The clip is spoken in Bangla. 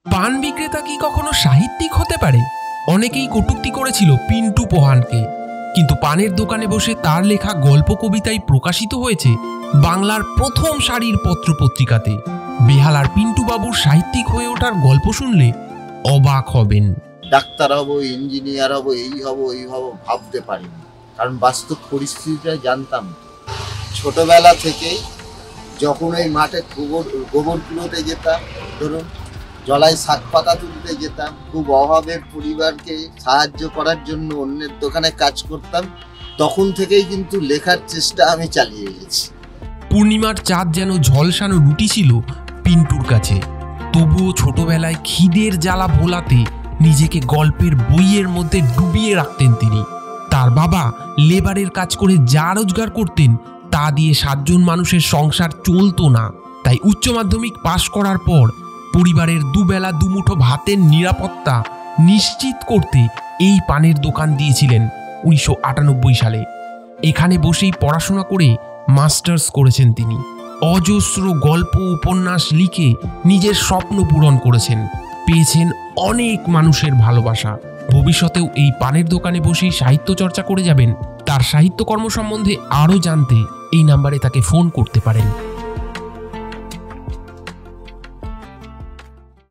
পান বিক্রেতা কি কখনো সাহিত্যিক হতে পারে? অনেকেই কটূক্তি করেছিল পিন্টু পোহানকে, কিন্তু পানের দোকানে বসে তার লেখা গল্প কবিতাই প্রকাশিত হয়েছে বাংলার প্রথম সারির পত্রপত্রিকাতে। বেহালার পিন্টু বাবুর সাহিত্যিক হয়ে ওঠার গল্প শুনলে অবাক হবেন। ডাক্তার হব, ইঞ্জিনিয়ার হব, এই হব ওই হব ভাবতে পারিনি, কারণ বাস্তব পরিস্থিতিটা জানতাম। ছোটবেলা থেকেই যখন ওই মাঠে গোবর তুলতে যেতাম, ধরুন জলায় শাক পাতা তুলতে যেতাম, খুব অভাবের পরিবারকে সাহায্য করার জন্য অন্যের দোকানে কাজ করতাম, তখন থেকেই কিন্তু লেখার চেষ্টা আমি চালিয়ে গেছি। পূর্ণিমার চাঁদ যেন ঝলসানো রুটি ছিল পিন্টুর কাছে, তবুও ছোটবেলায় খিদের জ্বালা ভোলাতে নিজেকে গল্পের বইয়ের মধ্যে ডুবিয়ে রাখতেন তিনি। তার বাবা লেবারের কাজ করে যা রোজগার করতেন তা দিয়ে 7 জন মানুষের সংসার চলতো না। তাই উচ্চ মাধ্যমিক পাশ করার পর পরিবারের দুবেলা দুমুঠো ভাতের নিরাপত্তা নিশ্চিত করতে এই পানের দোকান দিয়েছিলেন 1998 সালে। এখানে বসেই পড়াশোনা করে মাস্টার্স করেছেন তিনি। অজস্র গল্প উপন্যাস লিখে নিজের স্বপ্ন পূরণ করেছেন, পেয়েছেন অনেক মানুষের ভালোবাসা। ভবিষ্যতেও এই পানের দোকানে বসেই সাহিত্য চর্চা করে যাবেন। তার সাহিত্যকর্ম সম্বন্ধে আরও জানতে এই নাম্বারে তাকে ফোন করতে পারেন।